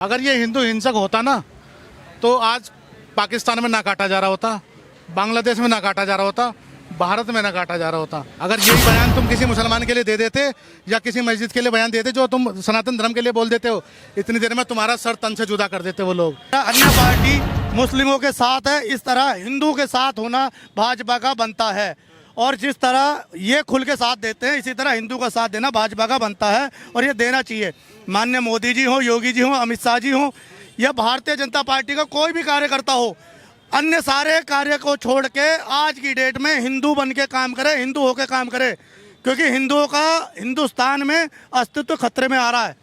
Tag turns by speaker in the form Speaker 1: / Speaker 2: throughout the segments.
Speaker 1: अगर ये हिंदू हिंसक होता ना तो आज पाकिस्तान में ना काटा जा रहा होता, बांग्लादेश में ना काटा जा रहा होता, भारत में ना काटा जा रहा होता। अगर यही बयान तुम किसी मुसलमान के लिए दे देते या किसी मस्जिद के लिए बयान देते जो तुम सनातन धर्म के लिए बोल देते हो, इतनी देर में तुम्हारा सर तन से जुदा कर देते वो लोग।
Speaker 2: अन्य पार्टी मुस्लिमों के साथ है, इस तरह हिंदू के साथ होना भाजपा का बनता है। और जिस तरह ये खुल के साथ देते हैं, इसी तरह हिंदू का साथ देना भाजपा का बनता है और ये देना चाहिए। माननीय मोदी जी हो, योगी जी हो, अमित शाह जी हो या भारतीय जनता पार्टी का कोई भी कार्यकर्ता हो, अन्य सारे कार्य को छोड़ के आज की डेट में हिंदू बन के काम करे, हिंदू होकर काम करे, क्योंकि हिंदुओं का हिंदुस्तान में अस्तित्व खतरे में आ रहा है।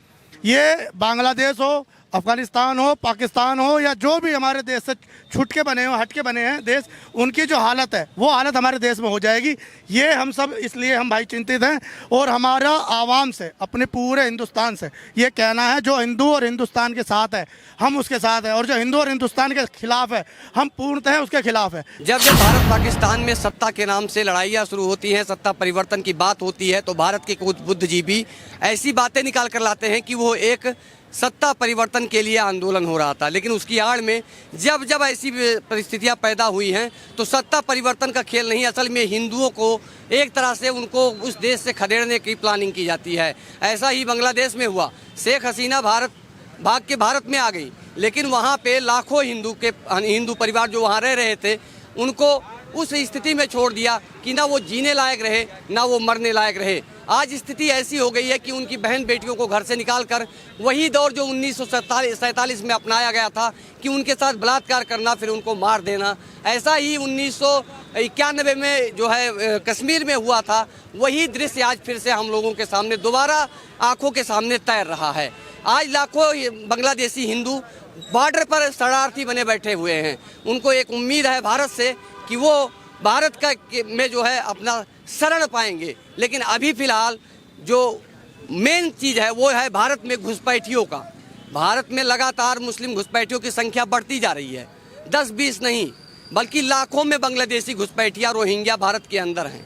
Speaker 2: ये बांग्लादेश हो, अफगानिस्तान हो, पाकिस्तान हो या जो भी हमारे देश से छूट के बने हो, हट के बने हैं देश, उनकी जो हालत है वो हालत हमारे देश में हो जाएगी। ये हम सब इसलिए हम भाई चिंतित हैं और हमारा आवाम से, अपने पूरे हिंदुस्तान से ये कहना है, जो हिंदू और हिंदुस्तान के साथ है हम उसके साथ हैं, और जो हिंदू और हिंदुस्तान के खिलाफ है हम पूर्णतः उसके खिलाफ है।
Speaker 3: जब जब भारत पाकिस्तान में सत्ता के नाम से लड़ाइयाँ शुरू होती हैं, सत्ता परिवर्तन की बात होती है, तो भारत के कुछ बुद्धिजीवी ऐसी बातें निकाल कर लाते हैं कि वो एक सत्ता परिवर्तन के लिए आंदोलन हो रहा था। लेकिन उसकी आड़ में जब जब ऐसी परिस्थितियां पैदा हुई हैं तो सत्ता परिवर्तन का खेल नहीं, असल में हिंदुओं को एक तरह से उनको उस देश से खदेड़ने की प्लानिंग की जाती है। ऐसा ही बांग्लादेश में हुआ। शेख हसीना भाग के भारत में आ गई, लेकिन वहाँ पे लाखों हिंदू परिवार जो वहाँ रह रहे थे उनको उस स्थिति में छोड़ दिया कि ना वो जीने लायक रहे ना वो मरने लायक रहे। आज स्थिति ऐसी हो गई है कि उनकी बहन बेटियों को घर से निकालकर वही दौर जो 1947 में अपनाया गया था कि उनके साथ बलात्कार करना, फिर उनको मार देना, ऐसा ही 1991 में जो है कश्मीर में हुआ था, वही दृश्य आज फिर से हम लोगों के सामने दोबारा आंखों के सामने तैर रहा है। आज लाखों बांग्लादेशी हिंदू बॉर्डर पर शरणार्थी बने बैठे हुए हैं। उनको एक उम्मीद है भारत से कि वो भारत का में जो है अपना शरण पाएंगे, लेकिन अभी फिलहाल जो मेन चीज़ है वो है भारत में घुसपैठियों का। भारत में लगातार मुस्लिम घुसपैठियों की संख्या बढ़ती जा रही है। 10-20 नहीं बल्कि लाखों में बांग्लादेशी घुसपैठिया रोहिंग्या भारत के अंदर हैं।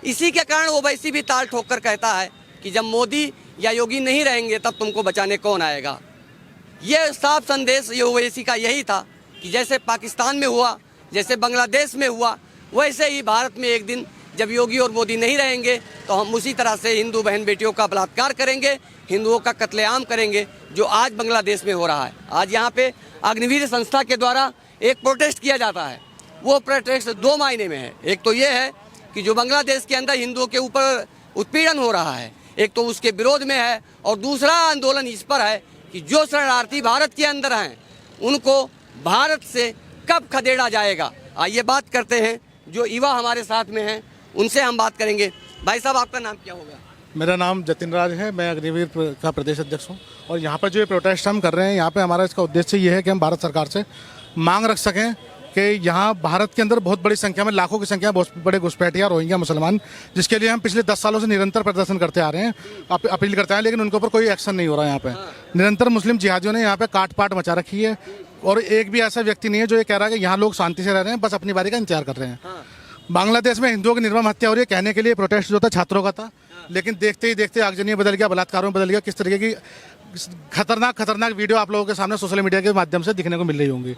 Speaker 3: इसी के कारण ओवैसी भी ताल ठोक कर कहता है कि जब मोदी या योगी नहीं रहेंगे तब तुमको बचाने कौन आएगा। ये साफ संदेश ये ओवैसी का यही था कि जैसे पाकिस्तान में हुआ, जैसे बांग्लादेश में हुआ, वैसे ही भारत में एक दिन जब योगी और मोदी नहीं रहेंगे तो हम उसी तरह से हिंदू बहन बेटियों का बलात्कार करेंगे, हिंदुओं का कत्लेआम करेंगे, जो आज बांग्लादेश में हो रहा है। आज यहाँ पे अग्निवीर संस्था के द्वारा एक प्रोटेस्ट किया जाता है। वो प्रोटेस्ट 2 मायने में है। एक तो ये है कि जो बांग्लादेश के अंदर हिंदुओं के ऊपर उत्पीड़न हो रहा है, एक तो उसके विरोध में है, और दूसरा आंदोलन इस पर है कि जो शरणार्थी भारत के अंदर हैं उनको भारत से कब खदेड़ा जाएगा। आइए बात करते हैं जो युवा हमारे साथ में हैं, उनसे हम बात करेंगे। भाई साहब, आपका नाम क्या होगा?
Speaker 1: मेरा नाम जतिन राज है, मैं अग्निवीर का प्रदेश अध्यक्ष हूँ। और यहाँ पर जो ये प्रोटेस्ट हम कर रहे हैं, यहाँ पे हमारा इसका उद्देश्य ये है कि हम भारत सरकार से मांग रख सकें कि यहाँ भारत के अंदर बहुत बड़ी संख्या में, लाखों की संख्या में बहुत बड़े घुसपैठिया रोहिंग्या मुसलमान, जिसके लिए हम पिछले 10 सालों से निरंतर प्रदर्शन करते आ रहे हैं, अपील करते हैं, लेकिन उनके ऊपर कोई एक्शन नहीं हो रहा है। यहाँ पे निरंतर मुस्लिम जिहादियों ने यहाँ पे काट पाट मचा रखी है, और एक भी ऐसा व्यक्ति नहीं है जो ये कह रहा है कि यहाँ लोग शांति से रह रहे हैं, बस अपनी बारी का इंतजार कर रहे हैं। बांग्लादेश में हिंदुओं की निर्मम हत्या हो रही है, कहने के लिए प्रोटेस्ट जो था छात्रों का था, लेकिन देखते ही देखते आगजनी बदल गया, बलात्कारों में बदल गया। किस तरीके की खतरनाक वीडियो आप लोगों के सामने सोशल मीडिया के माध्यम से दिखने को मिल रही होंगी।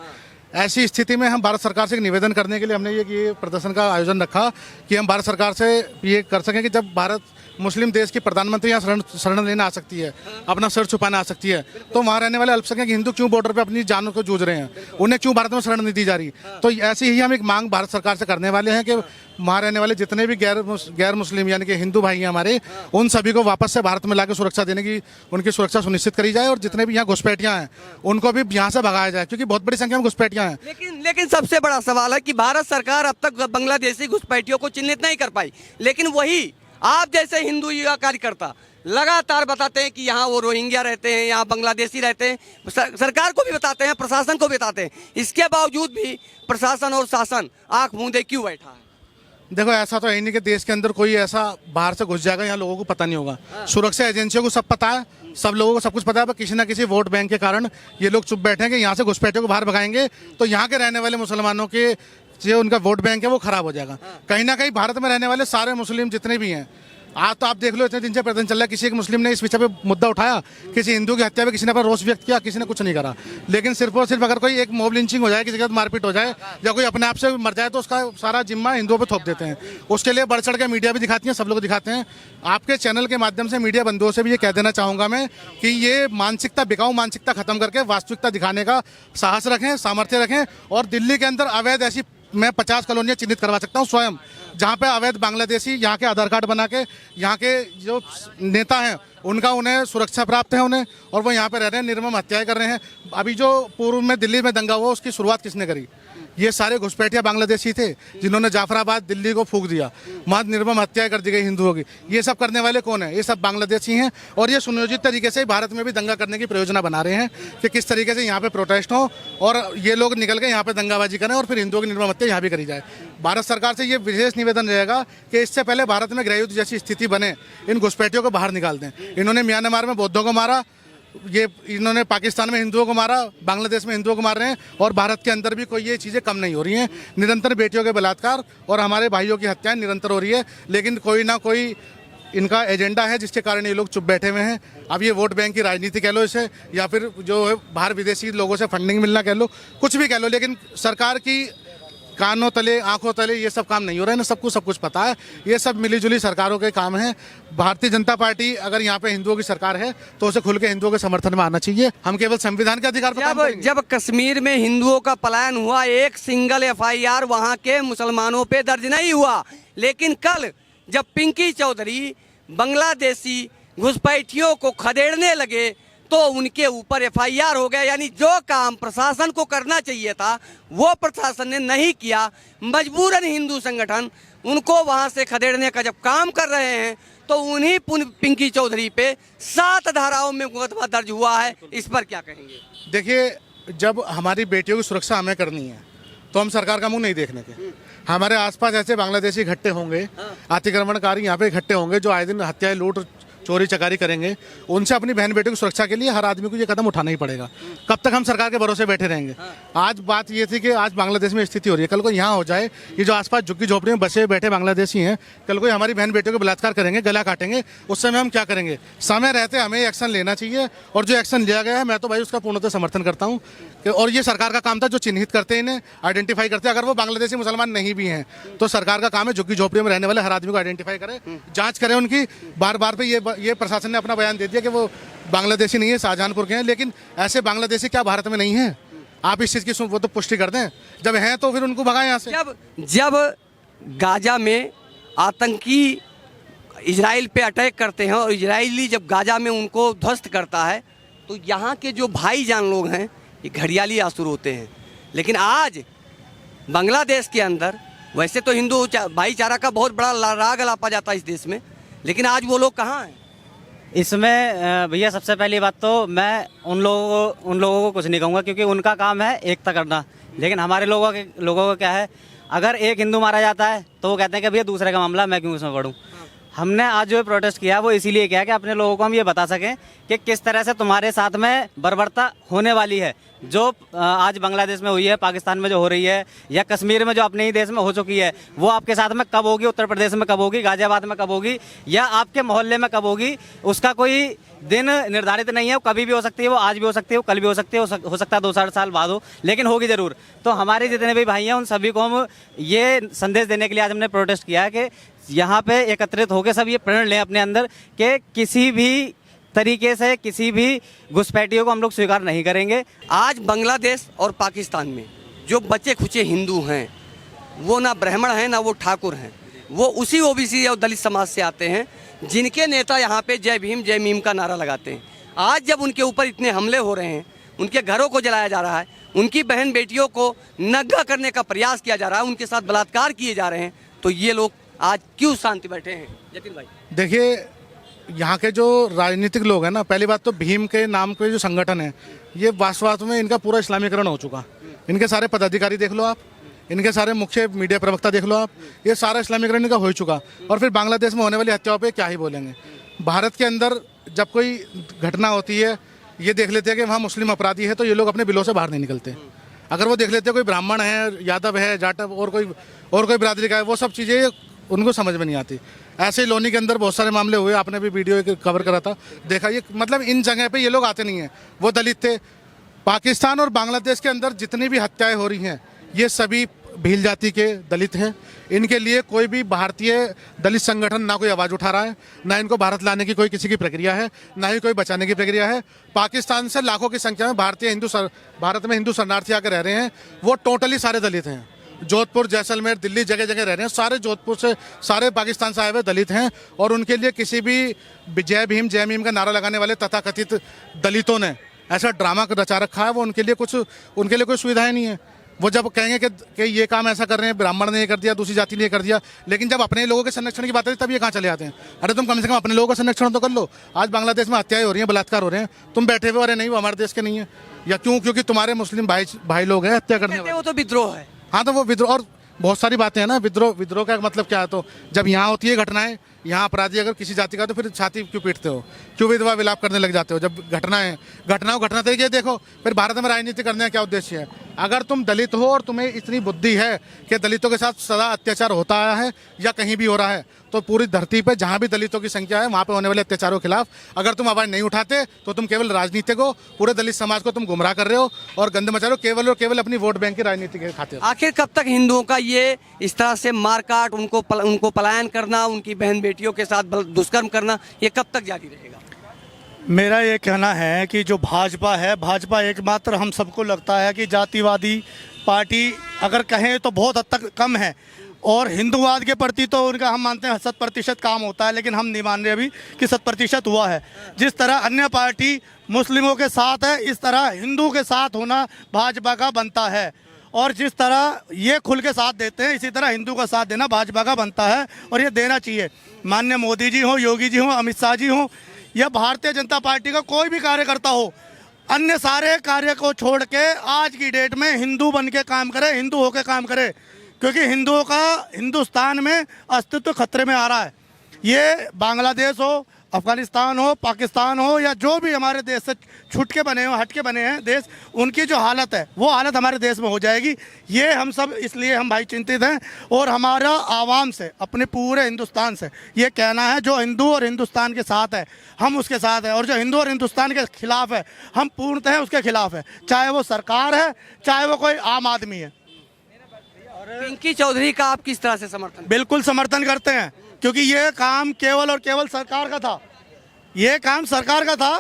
Speaker 1: ऐसी स्थिति में हम भारत सरकार से एक निवेदन करने के लिए हमने ये प्रदर्शन का आयोजन रखा कि हम भारत सरकार से ये कर सकें कि जब भारत मुस्लिम देश की प्रधानमंत्री यहाँ शरण लेने आ सकती है, अपना सर छुपाने आ सकती है, तो वहाँ रहने वाले अल्पसंख्यक हिंदू क्यों बॉर्डर पे अपनी जानों को जूझ रहे हैं, उन्हें क्यों भारत में शरण नहीं दी जा रही। तो ऐसी ही हम एक मांग भारत सरकार से करने वाले हैं कि वहाँ रहने वाले जितने भी गैर मुस्लिम यानी कि हिंदू भाई हैं हमारे, उन सभी को वापस से भारत में लाकर सुरक्षा देने की, उनकी सुरक्षा सुनिश्चित करी जाए, और जितने भी यहाँ घुसपैठियाँ हैं उनको भी यहाँ से भगाया जाए, क्योंकि बहुत बड़ी संख्या में घुसपैठियाँ हैं।
Speaker 3: लेकिन सबसे बड़ा सवाल है कि भारत सरकार अब तक बांग्लादेशी घुसपैठियों को चिन्हित नहीं कर पाई, लेकिन वही आप जैसे हिंदू युवा कार्यकर्ता लगातार बताते हैं कि यहाँ वो रोहिंग्या रहते हैं, यहाँ बांग्लादेशी रहते हैं, सरकार को भी बताते हैं, प्रशासन को भी बताते हैं। इसके बावजूद भी प्रशासन और शासन आंख मूंदे क्यों बैठा है?
Speaker 1: देखो, ऐसा तो है नहीं कि देश के अंदर कोई ऐसा बाहर से घुस जाएगा, यहाँ लोगों को पता नहीं होगा। सुरक्षा एजेंसियों को सब पता है, सब लोगों को सब कुछ पता है, पर किसी ना किसी वोट बैंक के कारण ये लोग चुप बैठे हैं कि यहाँ से घुसपैठियों को बाहर भगाएंगे तो यहाँ के रहने वाले मुसलमानों के जो उनका वोट बैंक है वो खराब हो जाएगा। कहीं ना कहीं भारत में रहने वाले सारे मुस्लिम जितने भी हैं आज तो आप देख लो, इतने दिन से प्रदर्शन चल रहा है, किसी एक मुस्लिम ने इस विषय पे मुद्दा उठाया, किसी हिंदू की हत्या पे किसी ने अपना रोष व्यक्त किया, किसी ने कुछ नहीं करा। लेकिन सिर्फ और सिर्फ अगर कोई एक मॉब लिंचिंग हो जाए, किसी के साथ मारपीट हो जाए या कोई अपने आप से मर जाए तो उसका सारा जिम्मा हिंदुओं पे थोप देते हैं। उसके लिए बढ़ चढ़ के मीडिया भी दिखाती है, सब लोग दिखाते हैं। आपके चैनल के माध्यम से मीडिया बंधुओं से भी ये कह देना चाहूँगा मैं कि ये मानसिकता, बिकाऊ मानसिकता खत्म करके वास्तविकता दिखाने का साहस रखें, सामर्थ्य रखें। और दिल्ली के अंदर अवैध ऐसी मैं 50 कॉलोनियाँ चिन्हित करवा सकता हूँ स्वयं, जहाँ पे अवैध बांग्लादेशी यहाँ के आधार कार्ड बना के यहाँ के जो नेता हैं उनका उन्हें सुरक्षा प्राप्त है उन्हें, और वो यहाँ पे रह रहे हैं, निर्मम हत्याएं कर रहे हैं। अभी जो पूर्व में दिल्ली में दंगा हुआ उसकी शुरुआत किसने करी? ये सारे घुसपैठिया बांग्लादेशी थे जिन्होंने जाफराबाद दिल्ली को फूंक दिया, वहाँ निर्मम हत्याएं कर दी गई हिंदुओं की। ये सब करने वाले कौन है? ये सब बांग्लादेशी हैं। और ये सुनियोजित तरीके से भारत में भी दंगा करने की परियोजना बना रहे हैं कि किस तरीके से यहाँ पे प्रोटेस्ट हो और ये लोग निकल के यहाँ पे दंगाबाजी करें और फिर हिंदुओं की निर्मम हत्या यहाँ भी करी जाए। भारत सरकार से ये विशेष निवेदन रहेगा कि इससे पहले भारत में गृह युद्ध जैसी स्थिति बने, इन घुसपैठियों को बाहर निकाल दें। इन्होंने म्यांमार में बौद्धों को मारा, ये इन्होंने पाकिस्तान में हिंदुओं को मारा, बांग्लादेश में हिंदुओं को मार रहे हैं, और भारत के अंदर भी कोई ये चीज़ें कम नहीं हो रही हैं। निरंतर बेटियों के बलात्कार और हमारे भाइयों की हत्याएं निरंतर हो रही है, लेकिन कोई ना कोई इनका एजेंडा है जिसके कारण ये लोग चुप बैठे हुए हैं। अब ये वोट बैंक की राजनीति कह लो इसे, या फिर जो है बाहर विदेशी लोगों से फंडिंग मिलना कह लो, कुछ भी कह लो, लेकिन सरकार की कानों तले, आंखों तले ये सब काम नहीं हो रहा है ना। सबको सब कुछ पता है, ये सब मिलीजुली सरकारों के काम हैं। भारतीय जनता पार्टी अगर यहाँ पे हिंदुओं की सरकार है तो उसे खुल के हिंदुओं के समर्थन में आना चाहिए। हम केवल संविधान के अधिकार पर काम करेंगे।
Speaker 3: जब कश्मीर में हिंदुओं का पलायन हुआ, एक सिंगल FIR वहां के मुसलमानों पे दर्ज नहीं हुआ, लेकिन कल जब पिंकी चौधरी बांग्लादेशी घुसपैठियों को खदेड़ने लगे तो उनके ऊपर FIR हो गया। यानी जो काम प्रशासन को करना चाहिए था वो प्रशासन ने नहीं किया। मजबूरन हिंदू संगठन उनको वहां से खदेड़ने का जब काम कर रहे हैं तो उन्हीं पिंकी चौधरी पे 7 धाराओं में मुकदमा दर्ज हुआ है। इस पर क्या कहेंगे?
Speaker 1: देखिए, जब हमारी बेटियों की सुरक्षा हमें करनी है तो हम सरकार का मुंह नहीं देखने के। हमारे आसपास ऐसे बांग्लादेशी इकट्ठे होंगे, अतिक्रमणकारी यहाँ पे इकट्ठे होंगे जो आए दिन हत्याएं, लूट, चोरी चकारी करेंगे। उनसे अपनी बहन बेटियों की सुरक्षा के लिए हर आदमी को ये कदम उठाना ही पड़ेगा। कब तक हम सरकार के भरोसे बैठे रहेंगे? आज बात ये थी कि आज बांग्लादेश में स्थिति हो रही है, कल को यहाँ हो जाए। ये जो आसपास झुग्गी झोपड़ी में बसे बैठे बांग्लादेशी हैं, कल को हमारी बहन बेटियों को बलात्कार करेंगे, गला काटेंगे, उस समय हम क्या करेंगे? समय रहते हमें एक्शन लेना चाहिए, और जो एक्शन लिया गया है मैं तो भाई उसका पूर्णतः समर्थन करता हूँ। और ये सरकार का काम था जो चिन्हित करते हैं, इन्हें आइडेंटिफाई करते हैं। अगर वो बांग्लादेशी मुसलमान नहीं भी हैं तो सरकार का काम है झुग्गी झोपड़ियों में रहने वाले हर आदमी को आइडेंटिफाई करे, जांच करें उनकी। बार बार पे ये प्रशासन ने अपना बयान दे दिया कि वो बांग्लादेशी नहीं है, शाहजहांपुर के हैं, लेकिन ऐसे बांग्लादेशी क्या भारत में नहीं है? आप इस चीज़ की वो तो पुष्टि कर दें। जब हैं तो फिर उनको भगाएं यहाँ से।
Speaker 3: जब गाजा में आतंकी इजराइल पे अटैक करते हैं और इजरायली जब गाजा में उनको ध्वस्त करता है तो यहाँ के जो भाईजान लोग हैं ये घड़ियाली आंसू रोते हैं। लेकिन आज बांग्लादेश के अंदर वैसे तो हिंदू भाईचारा का बहुत बड़ा राग लापा जाता है इस देश में, लेकिन आज वो लोग कहाँ हैं?
Speaker 4: इसमें भैया सबसे पहली बात तो मैं उन लोगों को कुछ नहीं कहूँगा, क्योंकि उनका काम है एकता करना। लेकिन हमारे लोगों को क्या है, अगर एक हिंदू मारा जाता है तो वो कहते हैं कि भैया दूसरे का मामला, मैं क्यों उसमें पढ़ूँ। हमने आज जो प्रोटेस्ट किया वो इसीलिए किया कि अपने लोगों को हम ये बता सकें कि किस तरह से तुम्हारे साथ में बर्बरता होने वाली है, जो आज बांग्लादेश में हुई है, पाकिस्तान में जो हो रही है, या कश्मीर में जो अपने ही देश में हो चुकी है, वो आपके साथ में कब होगी, उत्तर प्रदेश में कब होगी, गाजियाबाद में कब होगी, या आपके मोहल्ले में कब होगी। उसका कोई दिन निर्धारित नहीं है, वो कभी भी हो सकती है, वो आज भी हो सकती है, वो कल भी हो सकती है, हो सकता है 2-4 साल बाद हो, लेकिन होगी जरूर। तो हमारे जितने भी भाई हैं उन सभी को हम ये संदेश देने के लिए आज हमने प्रोटेस्ट किया है कि यहाँ पे एकत्रित होकर सब ये प्रण लें अपने अंदर कि किसी भी तरीके से किसी भी घुसपैठियों को हम लोग स्वीकार नहीं करेंगे।
Speaker 3: आज बांग्लादेश और पाकिस्तान में जो बचे खुचे हिंदू हैं वो ना ब्राह्मण हैं ना वो ठाकुर हैं, वो उसी OBC और दलित समाज से आते हैं जिनके नेता यहाँ पे जय भीम जय मीम का नारा लगाते हैं। आज जब उनके ऊपर इतने हमले हो रहे हैं, उनके घरों को जलाया जा रहा है, उनकी बहन बेटियों को नंगा करने का प्रयास किया जा रहा है, उनके साथ बलात्कार किए जा रहे हैं, तो ये लोग आज क्यों शांति बैठे हैं? जतिन भाई,
Speaker 1: देखिए, यहाँ के जो राजनीतिक लोग हैं ना, पहली बात तो भीम के नाम पे जो संगठन है ये वास्तव में इनका पूरा इस्लामीकरण हो चुका। इनके सारे पदाधिकारी देख लो आप, इनके सारे मुख्य मीडिया प्रवक्ता देख लो आप, ये सारा इस्लामीकरण इनका हो चुका। और फिर बांग्लादेश में होने वाली हत्याओं पे क्या ही बोलेंगे। भारत के अंदर जब कोई घटना होती है ये देख लेते हैं कि वहाँ मुस्लिम अपराधी है तो ये लोग अपने बिलों से बाहर नहीं निकलते। अगर वो देख लेते हैं कोई ब्राह्मण है, यादव है, जाटव और कोई बिरादरी का है, वो सब चीज़ें उनको समझ में नहीं आती। ऐसे ही लोनी के अंदर बहुत सारे मामले हुए, आपने भी वीडियो एक कवर करा था, देखा। ये मतलब इन जगह पे ये लोग आते नहीं हैं। वो दलित थे। पाकिस्तान और बांग्लादेश के अंदर जितनी भी हत्याएं हो रही हैं ये सभी भील जाति के दलित हैं। इनके लिए कोई भी भारतीय दलित संगठन ना कोई आवाज़ उठा रहा है, ना इनको भारत लाने की कोई किसी की प्रक्रिया है, ना ही कोई बचाने की प्रक्रिया है। पाकिस्तान से लाखों की संख्या में भारत में हिंदू शरणार्थी आकर रह रहे हैं। वो टोटली सारे दलित हैं। जोधपुर, जैसलमेर, दिल्ली, जगह जगह रह रहे हैं। सारे जोधपुर से, सारे पाकिस्तान से आए हुए दलित हैं। और उनके लिए किसी भी जय भीम जय भीम का नारा लगाने वाले तथाकथित दलितों ने ऐसा ड्रामा रचा रखा है। वो उनके लिए कोई सुविधाएं नहीं है। वो जब कहेंगे कि ये काम ऐसा कर रहे हैं, ब्राह्मण ने ये कर दिया, दूसरी जाति ने ये कर दिया, लेकिन जब अपने लोगों के संरक्षण की बात है तब ये कहाँ चले आते हैं। अरे तुम कम से कम अपने लोगों का संरक्षण तो कर लो। आज बांग्लादेश में हत्याएं हो रही हैं, बलात्कार हो रहे हैं, तुम बैठे हुए अरे नहीं वो हमारे देश के नहीं है। या क्यों? क्योंकि तुम्हारे मुस्लिम भाई लोग हैं हत्या करने वाले।
Speaker 3: वो तो विद्रोह है।
Speaker 1: हाँ, तो वो विद्रोह, और बहुत सारी बातें हैं ना। विद्रोह का मतलब क्या है? तो जब यहाँ होती है घटनाएं, यहाँ अपराधी अगर किसी जाति का, तो फिर छाती क्यों पीटते हो, क्यों विधवा विलाप करने लग जाते हो? जब घटना तरीके देखो। फिर भारत में राजनीति करने का क्या उद्देश्य है? अगर तुम दलित हो और तुम्हें इतनी बुद्धि है कि दलितों के साथ सदा अत्याचार होता आया है या कहीं भी हो रहा है, तो पूरी धरती पे जहाँ भी दलितों की संख्या है वहाँ पे होने वाले अत्याचारों के खिलाफ अगर तुम आवाज़ नहीं उठाते तो तुम केवल राजनीति को, पूरे दलित समाज को तुम गुमराह कर रहे हो और गंद मचा रहे हो, केवल और केवल अपनी वोट बैंक की राजनीति के खातिर।
Speaker 3: आखिर कब तक हिंदुओं का ये इस तरह से मारकाट, उनको पलायन करना, उनकी बहन बेटियों के साथ दुष्कर्म करना, ये कब तक जारी रहेगा?
Speaker 2: मेरा ये कहना है कि जो भाजपा है, भाजपा एकमात्र हम सबको लगता है कि जातिवादी पार्टी अगर कहें तो बहुत हद तक कम है। और हिंदूवाद के प्रति तो उनका हम मानते हैं 100% काम होता है, लेकिन हम नहीं मान रहे अभी कि 100% हुआ है। जिस तरह अन्य पार्टी मुस्लिमों के साथ है, इस तरह हिंदू के साथ होना भाजपा का बनता है। और जिस तरह ये खुल के साथ देते हैं, इसी तरह हिंदू का साथ देना भाजपा का बनता है और ये देना चाहिए। माननीय मोदी जी हो, योगी जी हो, अमित शाह जी हो या भारतीय जनता पार्टी का कोई भी कार्यकर्ता हो, अन्य सारे कार्य को छोड़ के आज की डेट में हिंदू बन के काम करे, हिंदू होकर काम करे, क्योंकि हिंदुओं का हिंदुस्तान में अस्तित्व खतरे में आ रहा है। ये बांग्लादेश हो, अफगानिस्तान हो, पाकिस्तान हो या जो भी हमारे देश से छूट के बने हो, हट के बने हैं देश, उनकी जो हालत है वो हालत हमारे देश में हो जाएगी। ये हम सब इसलिए हम भाई चिंतित हैं। और हमारा आवाम से, अपने पूरे हिंदुस्तान से ये कहना है, जो हिंदू और हिंदुस्तान के साथ है हम उसके साथ हैं, और जो हिंदू और हिंदुस्तान के खिलाफ है हम पूर्णतः उसके खिलाफ है, चाहे वो सरकार है, चाहे वो कोई आम आदमी है।
Speaker 3: पिंकी चौधरी का आप किस तरह से समर्थन?
Speaker 2: बिल्कुल समर्थन करते हैं, क्योंकि ये काम केवल और केवल सरकार का था। ये काम सरकार का था।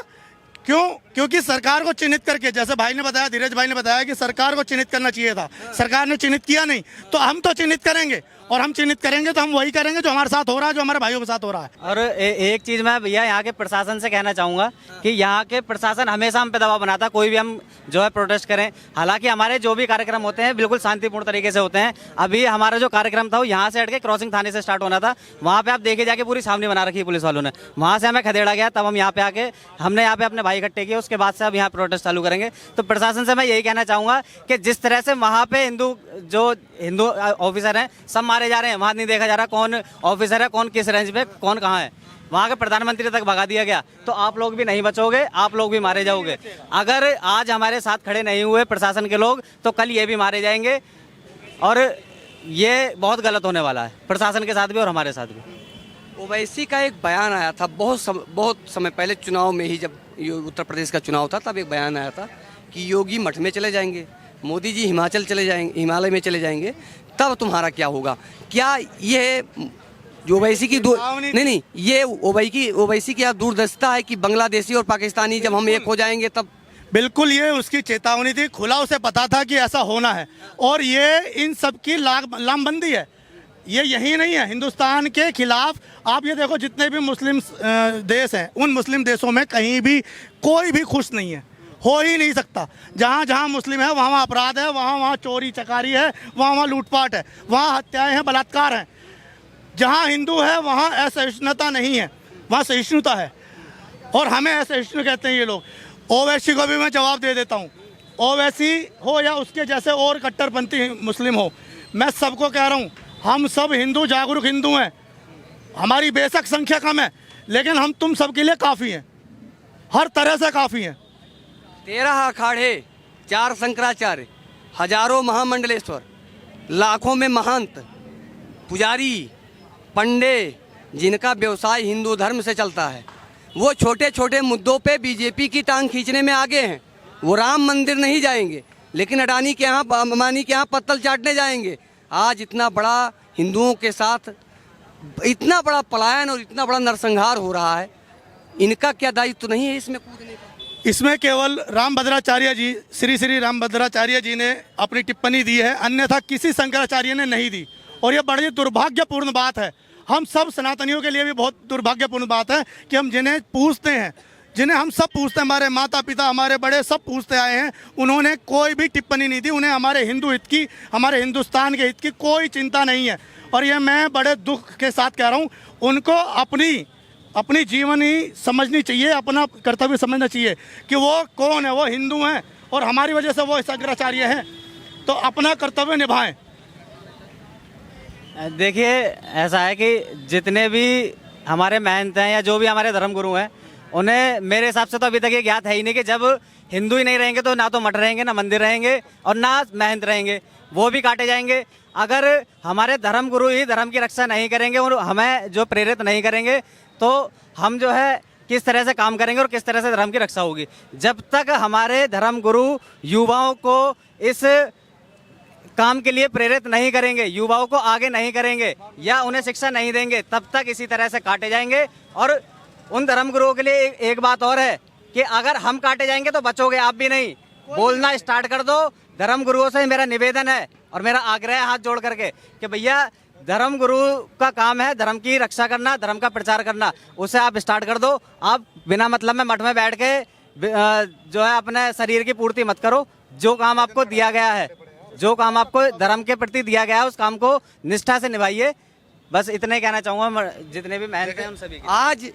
Speaker 2: क्यों? क्योंकि सरकार को चिन्हित करके, जैसे भाई ने बताया, धीरज भाई ने बताया कि सरकार को चिन्हित करना चाहिए था, सरकार ने चिन्हित किया नहीं, तो हम तो चिन्हित करेंगे। और हम चिन्हित करेंगे तो हम वही करेंगे जो हमारे साथ हो रहा है, जो हमारे भाइयों के साथ हो रहा है।
Speaker 4: और एक चीज़ मैं भैया यहाँ के प्रशासन से कहना चाहूँगा कि यहाँ के प्रशासन हमेशा हम पे दबाव बनाता है, कोई भी हम जो है प्रोटेस्ट करें। हालांकि हमारे जो भी कार्यक्रम होते हैं बिल्कुल शांतिपूर्ण तरीके से होते हैं। अभी हमारा जो कार्यक्रम था वो यहाँ से हट के क्रॉसिंग थाने से स्टार्ट होना था। वहाँ पे आप देखे जाके पूरी सामने बना रखी है पुलिस वालों ने। वहाँ से हमें खदेड़ा गया, तब हम यहाँ पे आके हमने यहाँ पे अपने भाई इकट्ठे किए। उसके बाद से अब यहाँ प्रोटेस्ट चालू करेंगे। तो प्रशासन से मैं यही कहना चाहूँगा कि जिस तरह से वहाँ पे हिंदू ऑफिसर हैं सब मारे जा रहे हैं, वहाँ नहीं देखा जा रहा कौन ऑफिसर है, कौन किस रेंज पे, कौन कहाँ है। वहाँ के प्रधानमंत्री तक भगा दिया गया। तो आप लोग भी नहीं बचोगे, आप लोग भी मारे जाओगे। अगर आज हमारे साथ खड़े नहीं हुए प्रशासन के लोग तो कल ये भी मारे जाएंगे। और ये बहुत गलत होने वाला है प्रशासन के साथ भी और हमारे साथ भी।
Speaker 3: ओवैसी का एक बयान आया था बहुत समय पहले, चुनाव में ही, जब उत्तर प्रदेश का चुनाव था, तब एक बयान आया था कि योगी मठ में चले जाएंगे, मोदी जी हिमाचल चले जाएंगे, हिमालय में चले जाएंगे, तब तुम्हारा क्या होगा। क्या ये जो ओवैसी की नहीं, ये ओवैसी की दूरदर्शिता है कि बांग्लादेशी और पाकिस्तानी जब हम एक हो जाएंगे तब?
Speaker 2: बिल्कुल, ये उसकी चेतावनी थी। खुला उसे पता था कि ऐसा होना है, और ये इन सब की लामबंदी है। ये यही नहीं है, हिंदुस्तान के खिलाफ आप ये देखो, जितने भी मुस्लिम देश हैं, उन मुस्लिम देशों में कहीं भी कोई भी खुश नहीं है, हो ही नहीं सकता। जहाँ जहाँ मुस्लिम है वहाँ वहाँ अपराध है, वहाँ वहाँ चोरी चकारी है, वहाँ वहाँ लूटपाट है, वहाँ हत्याएं हैं, बलात्कार हैं। जहाँ हिंदू है वहाँ असहिष्णुता नहीं है, वहाँ सहिष्णुता है। और हमें असहिष्णु कहते हैं ये लोग। ओवैसी को भी मैं जवाब दे देता हूँ, ओवैसी हो या उसके जैसे और कट्टरपंथी मुस्लिम हो, मैं सबको कह रहा हूँ, हम सब हिंदू, जागरूक हिंदू हैं। हमारी बेशक संख्या कम है, लेकिन हम तुम सबके लिए काफ़ी हैं, हर तरह से काफ़ी हैं।
Speaker 3: 13 अखाड़े, 4 शंकराचार्य, हजारों महामंडलेश्वर, लाखों में महंत, पुजारी, पंडे जिनका व्यवसाय हिंदू धर्म से चलता है, वो छोटे छोटे मुद्दों पे बीजेपी की टांग खींचने में आगे हैं। वो राम मंदिर नहीं जाएंगे, लेकिन अडानी के यहाँ, अंबानी के यहाँ पत्तल चाटने जाएंगे। आज इतना बड़ा हिंदुओं के साथ इतना बड़ा पलायन और इतना बड़ा नरसंहार हो रहा है, इनका क्या दायित्व नहीं है इसमें कूदने का?
Speaker 2: इसमें केवल रामभद्राचार्य जी, श्री श्री रामभद्राचार्य जी ने अपनी टिप्पणी दी है, अन्यथा किसी शंकराचार्य ने नहीं दी। और ये बड़ी दुर्भाग्यपूर्ण बात है, हम सब सनातनियों के लिए भी बहुत दुर्भाग्यपूर्ण बात है कि हम जिन्हें पूछते हैं, जिन्हें हम सब पूछते हैं, हमारे माता पिता, हमारे बड़े सब पूछते आए हैं, उन्होंने कोई भी टिप्पणी नहीं दी। उन्हें हमारे हिंदू हित की, हमारे हिंदुस्तान के हित की कोई चिंता नहीं है। और ये मैं बड़े दुख के साथ कह रहा हूँ, उनको अपनी जीवनी समझनी चाहिए, अपना कर्तव्य समझना चाहिए कि वो कौन है, वो हिंदू हैं और हमारी वजह से वो शंकराचार्य हैं, तो अपना कर्तव्य निभाएं।
Speaker 4: देखिए, ऐसा है कि जितने भी हमारे महंत हैं या जो भी हमारे धर्म गुरु हैं, उन्हें मेरे हिसाब से तो अभी तक ये ज्ञात है ही नहीं कि जब हिंदू ही नहीं रहेंगे तो ना तो मठ रहेंगे, ना मंदिर रहेंगे और ना महंत रहेंगे, वो भी काटे जाएंगे। अगर हमारे धर्म गुरु ही धर्म की रक्षा नहीं करेंगे और हमें जो प्रेरित नहीं करेंगे, तो हम जो है किस तरह से काम करेंगे और किस तरह से धर्म की रक्षा होगी? जब तक हमारे धर्म गुरु युवाओं को इस काम के लिए प्रेरित नहीं करेंगे, युवाओं को आगे नहीं करेंगे या उन्हें शिक्षा नहीं देंगे, तब तक इसी तरह से काटे जाएंगे। और उन धर्म गुरुओं के लिए एक बात और है कि अगर हम काटे जाएंगे तो बचोगे आप भी नहीं। बोलना स्टार्ट कर दो। धर्म गुरुओं से मेरा निवेदन है और मेरा आग्रह है हाथ जोड़ करके कि भैया, धर्म गुरु का काम है धर्म की रक्षा करना, धर्म का प्रचार करना, उसे आप स्टार्ट कर दो। आप बिना मतलब में मठ में बैठ के जो है अपने शरीर की पूर्ति मत करो। जो काम आपको दिया गया है, जो काम आपको धर्म के प्रति दिया गया है, उस काम को निष्ठा से निभाइए। बस इतने कहना चाहूँगा जितने भी महंत हैं उन सभी के।
Speaker 3: आज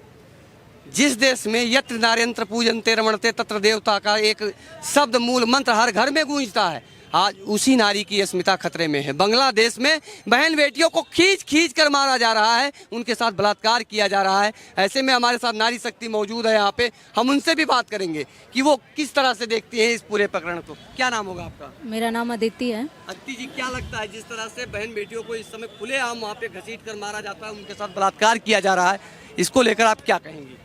Speaker 3: जिस देश में यत्र नार्यंत्र पूजन्ते रमणते तत्र देवता का एक शब्द मूल मंत्र हर घर में गूंजता है, आज उसी नारी की अस्मिता खतरे में है। बांग्लादेश में बहन बेटियों को खींच खींच कर मारा जा रहा है, उनके साथ बलात्कार किया जा रहा है। ऐसे में हमारे साथ नारी शक्ति मौजूद है यहाँ पे, हम उनसे भी बात करेंगे कि वो किस तरह से देखती हैं इस पूरे प्रकरण को। क्या नाम होगा आपका?
Speaker 5: मेरा नाम अदिति है।
Speaker 3: अदिति जी, क्या लगता है जिस तरह से बहन बेटियों को इस समय खुलेआम वहाँ पे घसीट कर मारा जाता है, उनके साथ बलात्कार किया जा रहा है, इसको लेकर आप क्या कहेंगी?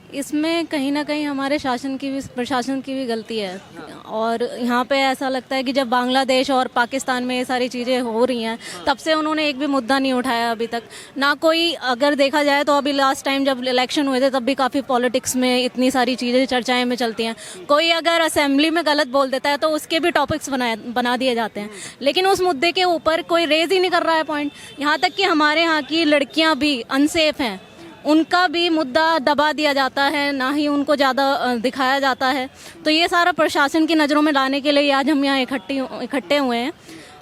Speaker 5: इसमें कहीं ना कहीं हमारे प्रशासन की भी गलती है। और यहाँ पे ऐसा लगता है कि जब बांग्लादेश और पाकिस्तान में ये सारी चीज़ें हो रही हैं, तब से उन्होंने एक भी मुद्दा नहीं उठाया अभी तक ना कोई। अगर देखा जाए तो अभी लास्ट टाइम जब इलेक्शन हुए थे तब भी काफ़ी पॉलिटिक्स में इतनी सारी चीज़ें चर्चाएं में चलती हैं। कोई अगर असेंबली में गलत बोल देता है तो उसके भी टॉपिक्स बना दिए जाते हैं, लेकिन उस मुद्दे के ऊपर कोई रेज ही नहीं कर रहा है पॉइंट। यहाँ तक कि हमारे यहाँ की लड़कियाँ भी अनसेफ हैं, उनका भी मुद्दा दबा दिया जाता है, ना ही उनको ज़्यादा दिखाया जाता है। तो ये सारा प्रशासन की नज़रों में लाने के लिए आज हम यहाँ इकट्ठे हुए हैं।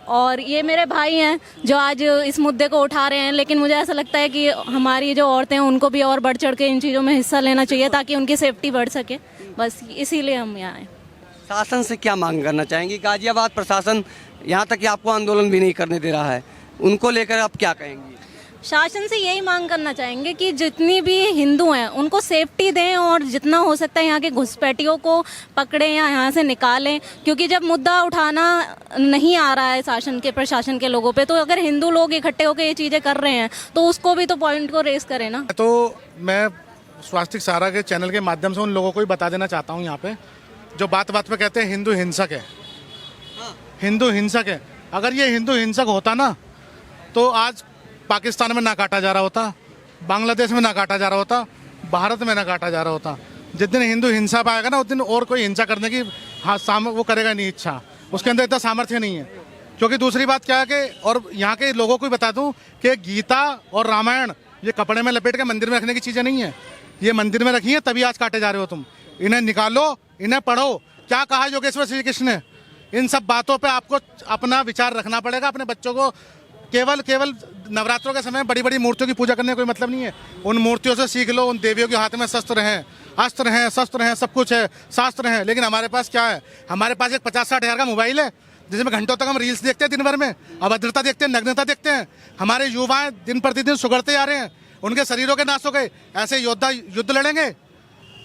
Speaker 5: और ये मेरे भाई हैं जो आज इस मुद्दे को उठा रहे हैं, लेकिन मुझे ऐसा लगता है कि हमारी जो औरतें हैं उनको भी और बढ़ चढ़ के इन चीज़ों में हिस्सा लेना चाहिए ताकि उनकी सेफ्टी बढ़ सके। बस इसीलिए हम यहाँ आए।
Speaker 3: शासन से क्या मांग करना चाहेंगी? गाजियाबाद प्रशासन यहाँ तक कि आपको आंदोलन भी नहीं करने दे रहा है, उनको लेकर आप क्या कहेंगी?
Speaker 5: शासन से यही मांग करना चाहेंगे कि जितनी भी हिंदू हैं उनको सेफ्टी दें और जितना हो सकता है यहाँ के घुसपैठियों को पकड़ें या यहाँ से निकालें। क्योंकि जब मुद्दा उठाना नहीं आ रहा है शासन के प्रशासन के लोगों पे, तो अगर हिंदू लोग इकट्ठे होकर ये चीज़ें कर रहे हैं तो उसको भी तो पॉइंट को रेस करें ना।
Speaker 1: तो मैं स्वास्तिक सारा के चैनल के माध्यम से उन लोगों को ही बता देना चाहता हूँ यहाँ पे, जो बात बात पे कहते हैं हिंदू हिंसक है, हिंदू हिंसक है। अगर ये हिंदू हिंसक होता ना तो आज पाकिस्तान में ना काटा जा रहा होता, बांग्लादेश में ना काटा जा रहा होता, भारत में ना काटा जा रहा होता। जिस दिन हिंदू हिंसा पाएगा ना उस दिन और कोई हिंसा करने की वो करेगा नहीं इच्छा, उसके अंदर इतना सामर्थ्य नहीं है। क्योंकि दूसरी बात क्या है कि और यहाँ के लोगों को भी बता दूँ कि गीता और रामायण ये कपड़े में लपेट के मंदिर में रखने की चीज़ें नहीं है, ये मंदिर में रखी है तभी आज काटे जा रहे हो तुम। इन्हें निकालो, इन्हें पढ़ो। क्या कहा योगेश्वर श्री कृष्ण ने? इन सब बातों पर आपको अपना विचार रखना पड़ेगा। अपने बच्चों को केवल नवरात्रों के समय बड़ी बड़ी मूर्तियों की पूजा करने का कोई मतलब नहीं है। उन मूर्तियों से सीख लो। उन देवियों के हाथ में शस्त्र हैं, अस्त्र हैं, शस्त्र हैं, सब कुछ है, शास्त्र हैं। लेकिन हमारे पास क्या है? हमारे पास एक 50-60 हज़ार का मोबाइल है जिसमें घंटों तक हम रील्स देखते हैं, दिन भर में अभद्रता देखते हैं, नग्नता देखते हैं। हमारे युवाएं दिन प्रतिदिन सुगड़ते जा रहे हैं, उनके शरीरों के नाश हो गए। ऐसे योद्धा युद्ध लड़ेंगे?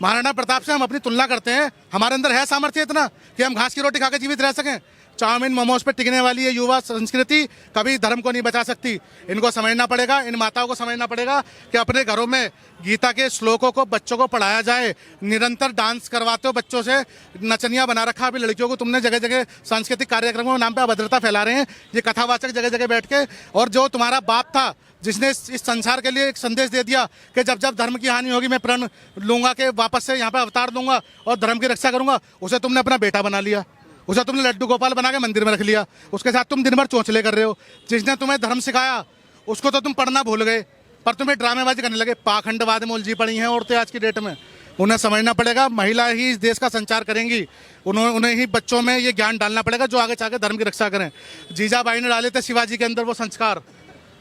Speaker 1: महाराणा प्रताप से हम अपनी तुलना करते हैं? हमारे अंदर है सामर्थ्य इतना कि हम घास की रोटी खा के जीवित रह सकें? चाउमीन मोमोज पे टिकने वाली ये युवा संस्कृति कभी धर्म को नहीं बचा सकती। इनको समझना पड़ेगा, इन माताओं को समझना पड़ेगा कि अपने घरों में गीता के श्लोकों को बच्चों को पढ़ाया जाए। निरंतर डांस करवाते हो बच्चों से, नचनिया बना रखा अभी लड़कियों को तुमने जगह जगह सांस्कृतिक कार्यक्रमों के नाम पे अभद्रता फैला रहे हैं ये कथावाचक जगह जगह बैठ के। और जो तुम्हारा बाप था जिसने इस संसार के लिए एक संदेश दे दिया कि जब जब धर्म की हानि होगी मैं प्रण लूंगा के वापस से यहाँ पे अवतार दूंगा और धर्म की रक्षा करूंगा, उसे तुमने अपना बेटा बना लिया, उसे तुमने लड्डू गोपाल बना के मंदिर में रख लिया, उसके साथ तुम दिन भर चोंचले कर रहे हो। जिसने तुम्हें धर्म सिखाया उसको तो तुम पढ़ना भूल गए, पर तुम्हें ड्रामेबाजी करने लगे। पाखंडवाद में उलझी पड़ी हैं औरतें आज की डेट में। उन्हें समझना पड़ेगा महिला ही इस देश का संचार करेंगी, उन्हें ही बच्चों में ये ज्ञान डालना पड़ेगा जो आगे जाकर धर्म की रक्षा करें। जीजाबाई ने डाले थे शिवाजी के अंदर वो संस्कार,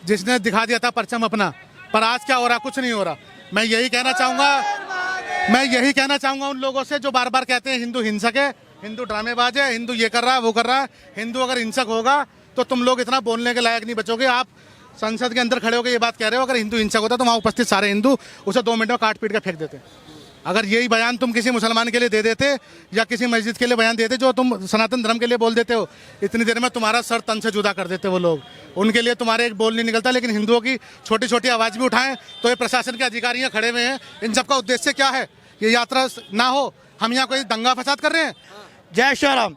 Speaker 1: जिसने दिखा दिया था परचम अपना, पर आज क्या हो रहा, कुछ नहीं हो रहा। मैं यही कहना चाहूंगा उन लोगों से जो बार बार कहते हैं हिंदू हिंसक है, हिंदू ड्रामेबाज है, हिंदू ये कर रहा है वो कर रहा है। हिंदू अगर हिंसक होगा तो तुम लोग इतना बोलने के लायक नहीं बचोगे। आप संसद के अंदर खड़े होकर ये बात कह रहे हो, अगर हिंदू हिंसक होता तो वहाँ उपस्थित सारे हिंदू उसे 2 मिनट में काट पीट के फेंक देते। अगर यही बयान तुम किसी मुसलमान के लिए दे देते या किसी मस्जिद के लिए बयान देते जो तुम सनातन धर्म के लिए बोल देते हो, इतनी देर में तुम्हारा सर तन से जुदा कर देते वो लोग। उनके लिए तुम्हारे एक बोल नहीं निकलता। लेकिन हिंदुओं की छोटी छोटी आवाज़ भी उठाएं तो ये प्रशासन के अधिकारी यहाँ खड़े हुए हैं, इन सबका उद्देश्य क्या है? ये यात्रा ना हो, हम यहाँ कोई दंगा फसाद कर रहे हैं।
Speaker 2: जय श्री राम।